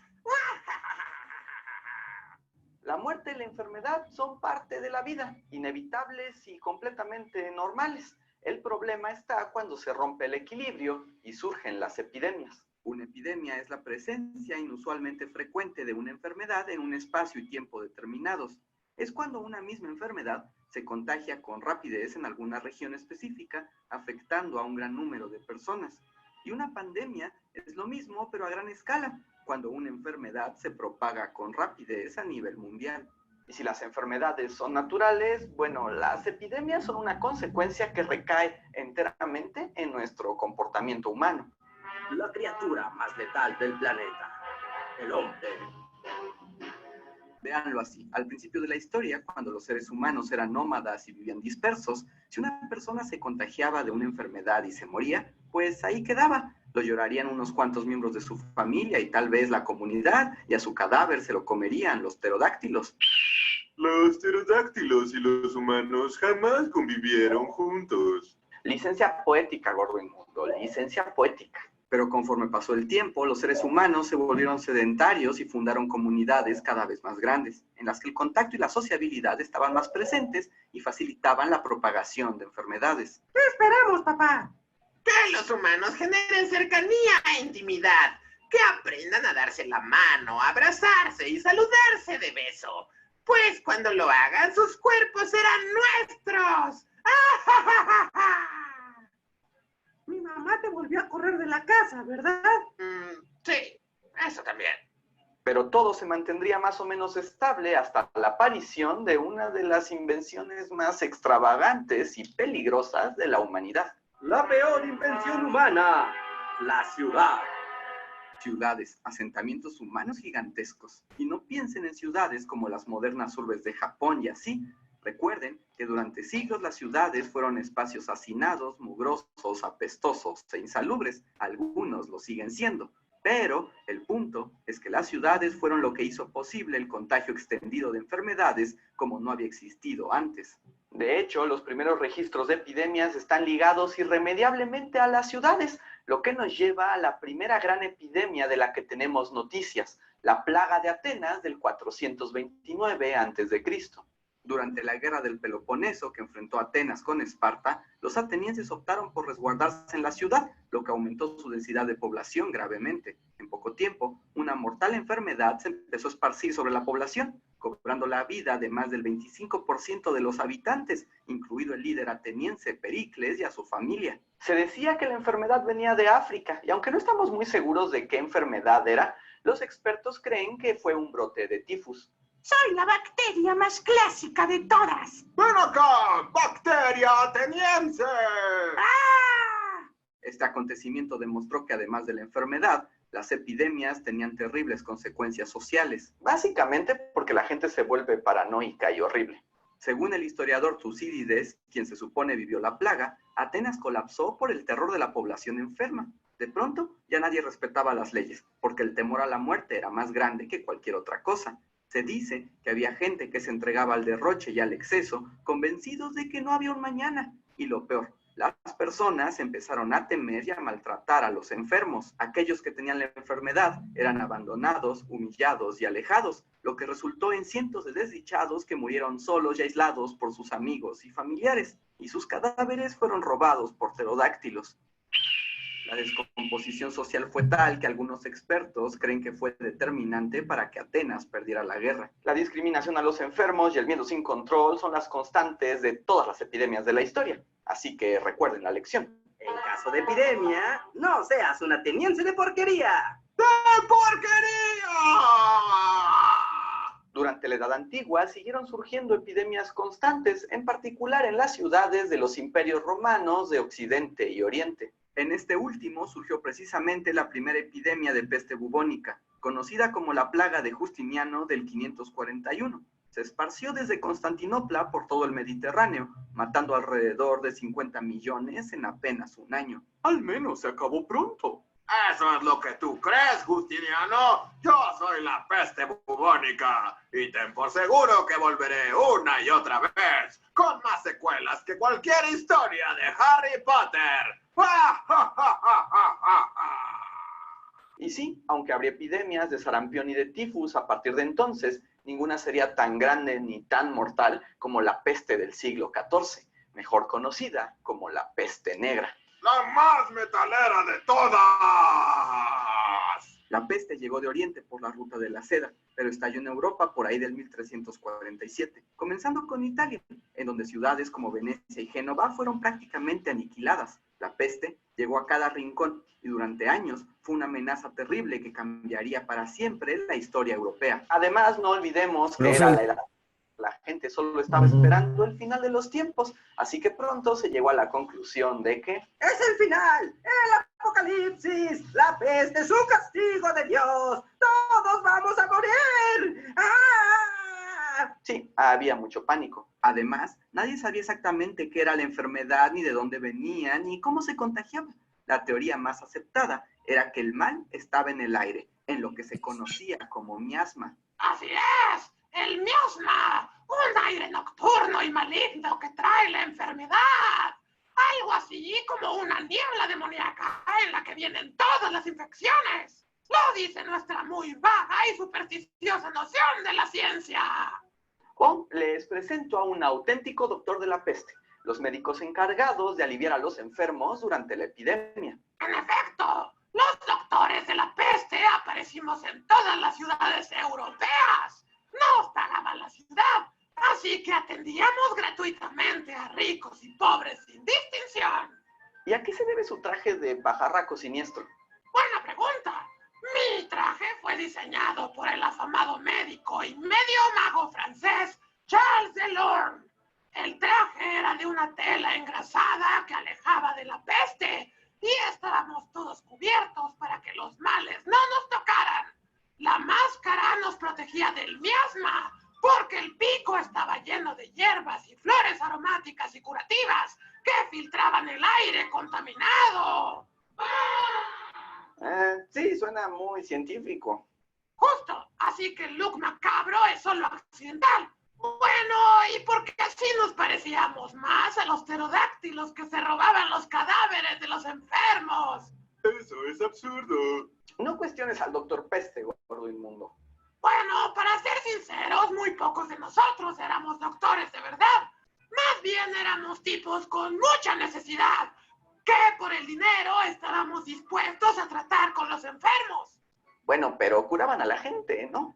La muerte y la enfermedad son parte de la vida, inevitables y completamente normales. El problema está cuando se rompe el equilibrio y surgen las epidemias. Una epidemia es la presencia inusualmente frecuente de una enfermedad en un espacio y tiempo determinados. Es cuando una misma enfermedad se contagia con rapidez en alguna región específica, afectando a un gran número de personas. Y una pandemia es lo mismo, pero a gran escala, cuando una enfermedad se propaga con rapidez a nivel mundial. Y si las enfermedades son naturales, bueno, las epidemias son una consecuencia que recae enteramente en nuestro comportamiento humano. La criatura más letal del planeta, el hombre. Véanlo así, al principio de la historia, cuando los seres humanos eran nómadas y vivían dispersos, si una persona se contagiaba de una enfermedad y se moría, pues ahí quedaba. Lo llorarían unos cuantos miembros de su familia y tal vez la comunidad, y a su cadáver se lo comerían los pterodáctilos. Los pterodáctilos y los humanos jamás convivieron juntos. Licencia poética, gordo inmundo, licencia poética. Pero conforme pasó el tiempo, los seres humanos se volvieron sedentarios y fundaron comunidades cada vez más grandes, en las que el contacto y la sociabilidad estaban más presentes y facilitaban la propagación de enfermedades. ¿Qué esperamos, papá? Que los humanos generen cercanía e intimidad. Que aprendan a darse la mano, a abrazarse y saludarse de beso. Pues cuando lo hagan, sus cuerpos serán nuestros. Mi mamá te volvió a correr de la casa, ¿verdad? Sí, eso también. Pero todo se mantendría más o menos estable hasta la aparición de una de las invenciones más extravagantes y peligrosas de la humanidad. La peor invención humana, la ciudad. Ciudades, asentamientos humanos gigantescos. Y no piensen en ciudades como las modernas urbes de Japón y así. Recuerden que durante siglos las ciudades fueron espacios hacinados, mugrosos, apestosos e insalubres. Algunos lo siguen siendo. Pero el punto es que las ciudades fueron lo que hizo posible el contagio extendido de enfermedades como no había existido antes. De hecho, los primeros registros de epidemias están ligados irremediablemente a las ciudades, lo que nos lleva a la primera gran epidemia de la que tenemos noticias, la plaga de Atenas del 429 a.C. Durante la guerra del Peloponeso que enfrentó Atenas con Esparta, los atenienses optaron por resguardarse en la ciudad, lo que aumentó su densidad de población gravemente. En poco tiempo, una mortal enfermedad se empezó a esparcir sobre la población, cobrando la vida de más del 25% de los habitantes, incluido el líder ateniense Pericles y a su familia. Se decía que la enfermedad venía de África, y aunque no estamos muy seguros de qué enfermedad era, los expertos creen que fue un brote de tifus. Soy la bacteria más clásica de todas. ¡Ven acá, bacteria ateniense! Este acontecimiento demostró que además de la enfermedad, las epidemias tenían terribles consecuencias sociales. Básicamente porque la gente se vuelve paranoica y horrible. Según el historiador Tucídides, quien se supone vivió la plaga, Atenas colapsó por el terror de la población enferma. De pronto, ya nadie respetaba las leyes, porque el temor a la muerte era más grande que cualquier otra cosa. Se dice que había gente que se entregaba al derroche y al exceso, convencidos de que no había un mañana. Y lo peor, las personas empezaron a temer y a maltratar a los enfermos. Aquellos que tenían la enfermedad eran abandonados, humillados y alejados, lo que resultó en cientos de desdichados que murieron solos y aislados por sus amigos y familiares, y sus cadáveres fueron robados por pterodáctilos. La descomposición social fue tal que algunos expertos creen que fue determinante para que Atenas perdiera la guerra. La discriminación a los enfermos y el miedo sin control son las constantes de todas las epidemias de la historia. Así que recuerden la lección. En caso de epidemia, no seas un ateniense de porquería. ¡De porquería! Durante la Edad Antigua siguieron surgiendo epidemias constantes, en particular en las ciudades de los imperios romanos de Occidente y Oriente. En este último surgió precisamente la primera epidemia de peste bubónica, conocida como la plaga de Justiniano del 541. Se esparció desde Constantinopla por todo el Mediterráneo, matando alrededor de 50 millones en apenas un año. Al menos se acabó pronto. Eso es lo que tú crees, Justiniano. Yo soy la peste bubónica y ten por seguro que volveré una y otra vez con más secuelas que cualquier historia de Harry Potter. Y sí, aunque habría epidemias de sarampión y de tifus a partir de entonces, ninguna sería tan grande ni tan mortal como la peste del siglo XIV, mejor conocida como la peste negra. ¡La más metalera de todas! La peste llegó de Oriente por la ruta de la seda, pero estalló en Europa por ahí del 1347, comenzando con Italia, en donde ciudades como Venecia y Génova fueron prácticamente aniquiladas. La peste llegó a cada rincón y durante años fue una amenaza terrible que cambiaría para siempre la historia europea. Además, no olvidemos que era la edad. La gente solo estaba esperando el final de los tiempos, así que pronto se llegó a la conclusión de que ¡es el final! ¡El apocalipsis! ¡La peste, su castigo de Dios! ¡Todos vamos a morir! ¡Ah! Sí, había mucho pánico. Además, nadie sabía exactamente qué era la enfermedad, ni de dónde venía, ni cómo se contagiaba. La teoría más aceptada era que el mal estaba en el aire, en lo que se conocía como miasma. ¡Así es! ¡El miasma! Un aire nocturno y maligno que trae la enfermedad. Algo así como una niebla demoníaca en la que vienen todas las infecciones. Lo dice nuestra muy vaga y supersticiosa noción de la ciencia. O les presento a un auténtico doctor de la peste, los médicos encargados de aliviar a los enfermos durante la epidemia. En efecto, los doctores de la peste aparecimos en todas las ciudades europeas. Nos pagaba la ciudad, así que atendíamos gratuitamente a ricos y pobres sin distinción. ¿Y a qué se debe su traje de pajarraco siniestro? Buena pregunta. Mi traje fue diseñado por el afamado médico y medio mago francés Charles Delorme. El traje era de una tela engrasada que alejaba de la peste y estábamos todos cubiertos para que los males no nos tocaran. La máscara nos protegía del miasma porque el pico estaba lleno de hierbas y flores aromáticas y curativas que filtraban el aire contaminado. Sí, suena muy científico. Justo, así que el look macabro es solo accidental. Bueno, y porque así nos parecíamos más a los pterodáctilos que se robaban los cadáveres de los enfermos. Eso es absurdo. No cuestiones al doctor Peste, gordo inmundo. Bueno, para ser sinceros, muy pocos de nosotros éramos doctores de verdad. Más bien éramos tipos con mucha necesidad, que por el dinero estábamos dispuestos a tratar con los enfermos. Bueno, pero curaban a la gente, ¿no?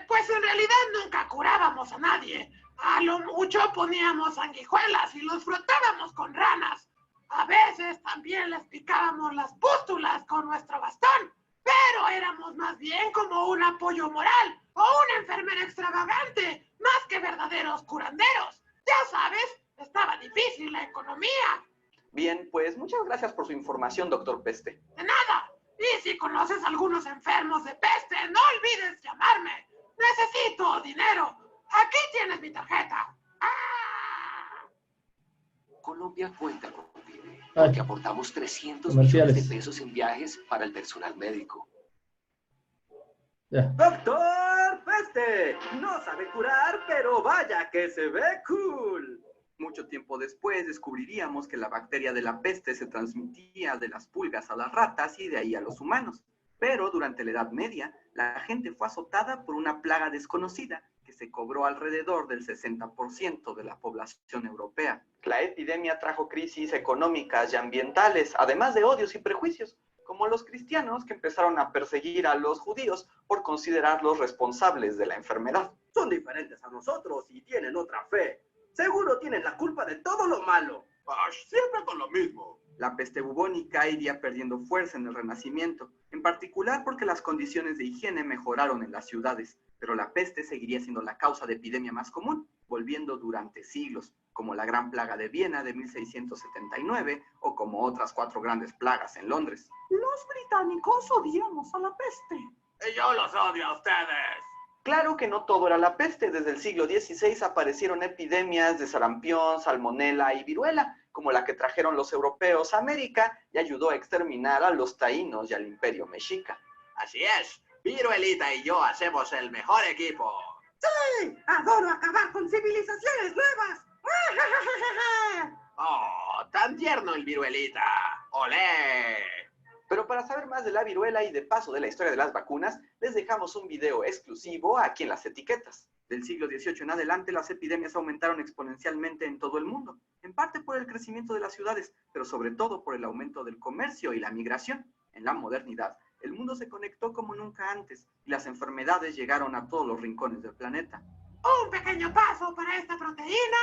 Pues en realidad nunca curábamos a nadie. A lo mucho poníamos sanguijuelas y los frotábamos con ranas. A veces también les picábamos las pústulas con nuestro bastón. Pero éramos más bien como un apoyo moral o una enfermera extravagante, más que verdaderos curanderos. Ya sabes, estaba difícil la economía. Bien, pues muchas gracias por su información, doctor Peste. De nada. Y si conoces algunos enfermos de peste, no olvides llamarme. Necesito dinero. Aquí tienes mi tarjeta. Colombia cuenta con PIB, Ay, porque aportamos 300 comerciales. millones de pesos en viajes para el personal médico. Ya. ¡Doctor Peste! No sabe curar, pero vaya que se ve cool. Mucho tiempo después descubriríamos que la bacteria de la peste se transmitía de las pulgas a las ratas y de ahí a los humanos. Pero durante la Edad Media, la gente fue azotada por una plaga desconocida que se cobró alrededor del 60% de la población europea. La epidemia trajo crisis económicas y ambientales, además de odios y prejuicios, como los cristianos que empezaron a perseguir a los judíos por considerarlos responsables de la enfermedad. Son diferentes a nosotros y tienen otra fe. Seguro tienen la culpa de todo lo malo. Siempre con lo mismo. La peste bubónica iría perdiendo fuerza en el Renacimiento, en particular porque las condiciones de higiene mejoraron en las ciudades, pero la peste seguiría siendo la causa de epidemia más común, volviendo durante siglos, como la Gran Plaga de Viena de 1679 o como otras 4 grandes plagas en Londres. Los británicos odiamos a la peste. Y yo los odio a ustedes. Claro que no todo era la peste. Desde el siglo XVI aparecieron epidemias de sarampión, salmonela y viruela, como la que trajeron los europeos a América y ayudó a exterminar a los taínos y al imperio mexica. Así es. Viruelita y yo hacemos el mejor equipo. ¡Sí! ¡Adoro acabar con civilizaciones nuevas! Oh, tan tierno el Viruelita. ¡Olé! Pero para saber más de la viruela y de paso de la historia de las vacunas, les dejamos un video exclusivo aquí en las etiquetas. Del siglo XVIII en adelante, las epidemias aumentaron exponencialmente en todo el mundo, en parte por el crecimiento de las ciudades, pero sobre todo por el aumento del comercio y la migración. En la modernidad, el mundo se conectó como nunca antes y las enfermedades llegaron a todos los rincones del planeta. Un pequeño paso para esta proteína,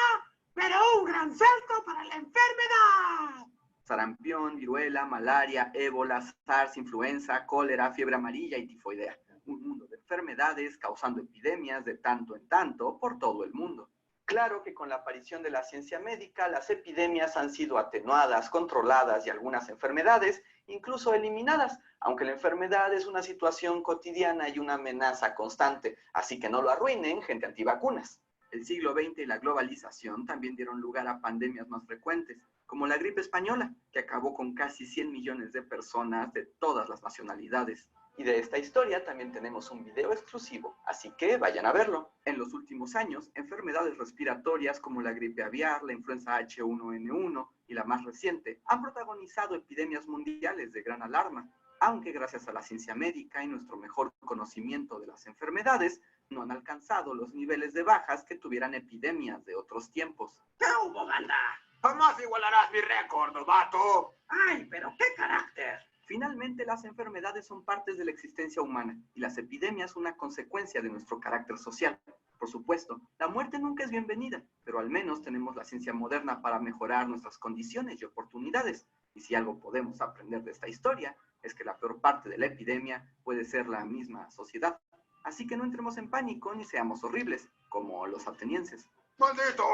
pero un gran salto para la enfermedad. Sarampión, viruela, malaria, ébola, SARS, influenza, cólera, fiebre amarilla y tifoidea. Un mundo de enfermedades causando epidemias de tanto en tanto por todo el mundo. Claro que con la aparición de la ciencia médica, las epidemias han sido atenuadas, controladas y algunas enfermedades incluso eliminadas, aunque la enfermedad es una situación cotidiana y una amenaza constante, así que no lo arruinen, gente antivacunas. El siglo XX y la globalización también dieron lugar a pandemias más frecuentes, como la gripe española, que acabó con casi 100 millones de personas de todas las nacionalidades. Y de esta historia también tenemos un video exclusivo, así que vayan a verlo. En los últimos años, enfermedades respiratorias como la gripe aviar, la influenza H1N1 y la más reciente han protagonizado epidemias mundiales de gran alarma, aunque gracias a la ciencia médica y nuestro mejor conocimiento de las enfermedades, no han alcanzado los niveles de bajas que tuvieran epidemias de otros tiempos. ¿Qué hubo, banda? Jamás igualarás mi récord, novato. Ay, pero qué carácter. Finalmente, las enfermedades son partes de la existencia humana y las epidemias una consecuencia de nuestro carácter social. Por supuesto, la muerte nunca es bienvenida, pero al menos tenemos la ciencia moderna para mejorar nuestras condiciones y oportunidades. Y si algo podemos aprender de esta historia, es que la peor parte de la epidemia puede ser la misma sociedad. Así que no entremos en pánico ni seamos horribles, como los atenienses. ¡Maldito!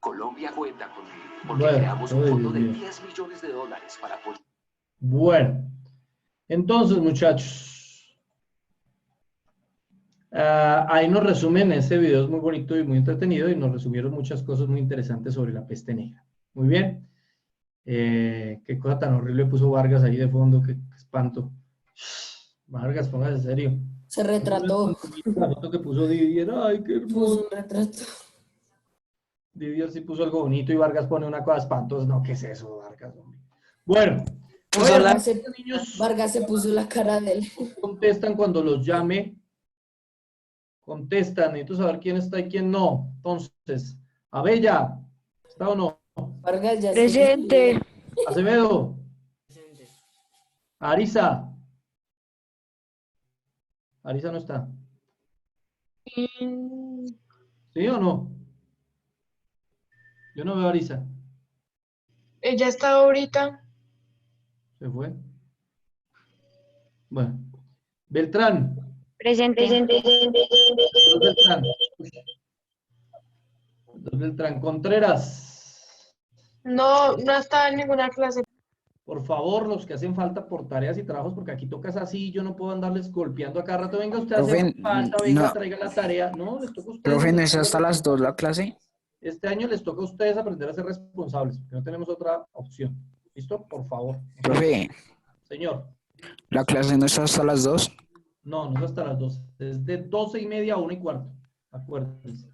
Colombia cuenta con él, porque Bueno, creamos un ay, fondo de Dios mío. 10 millones de dólares para apoyar. Bueno, entonces, muchachos, ahí nos resumen, este video es muy bonito y muy entretenido y nos resumieron muchas cosas muy interesantes sobre la peste negra. Muy bien. Qué cosa tan horrible puso Vargas ahí de fondo, qué espanto. Vargas, póngase en serio. Se retrató. La foto que puso Didier, ay, qué hermoso. Puso un retrato. Didier sí puso algo bonito y Vargas pone una cosa espantosa. No, ¿qué es eso, Vargas, hombre? Bueno. Vargas se puso la cara de él. Contestan cuando los llame. Contestan. Necesito saber quién está y quién no. Entonces, Abella, ¿está o no? Vargas ya Presente. Acevedo. Arisa. Arisa no está. ¿Sí o no? Yo no veo a Arisa. Ella está ahorita. Se fue. Bueno. Beltrán. Presente. Dos Beltrán. Dos Beltrán. Contreras. No está en ninguna clase. Por favor, los que hacen falta por tareas y trabajos, porque aquí tocas así, yo no puedo andarles golpeando a cada rato. Venga, usted hace Profe, falta, venga, no. traiga la tarea. No, les toca a ustedes. Profe, ¿no es hasta las 2 la clase? Este año les toca a ustedes aprender a ser responsables, porque no tenemos otra opción. ¿Listo? Por favor. Profe, Señor. ¿la clase no es hasta las 2? No, no es hasta las 12. Es de 12:30 a 1:15. Acuérdense.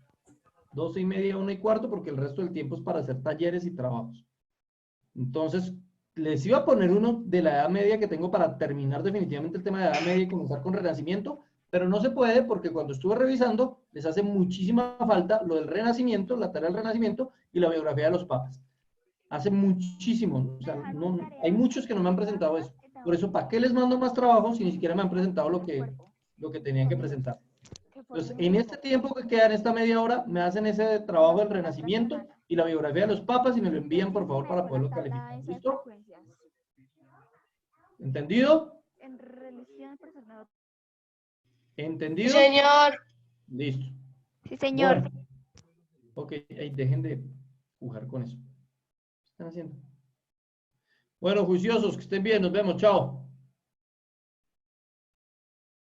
12:30 a 1:15, porque el resto del tiempo es para hacer talleres y trabajos. Entonces, les iba a poner uno de la Edad Media que tengo para terminar definitivamente el tema de Edad Media y comenzar con Renacimiento, pero no se puede porque cuando estuve revisando les hace muchísima falta lo del Renacimiento, la tarea del Renacimiento y la biografía de los papas. Hace muchísimo, o sea, no, hay muchos que no me han presentado eso. Por eso, ¿para qué les mando más trabajo si ni siquiera me han presentado lo que tenían que presentar? Entonces, en este tiempo que queda, en esta media hora, me hacen ese trabajo del Renacimiento y la biografía de los papas y me lo envían, por favor, para poderlo calificar. ¿Listo? ¿Entendido? ¿Entendido? Señor. Listo. Sí, señor. Bueno. Ok, ahí dejen de jugar con eso. ¿Qué están haciendo? Bueno, juiciosos, que estén bien, nos vemos, chao.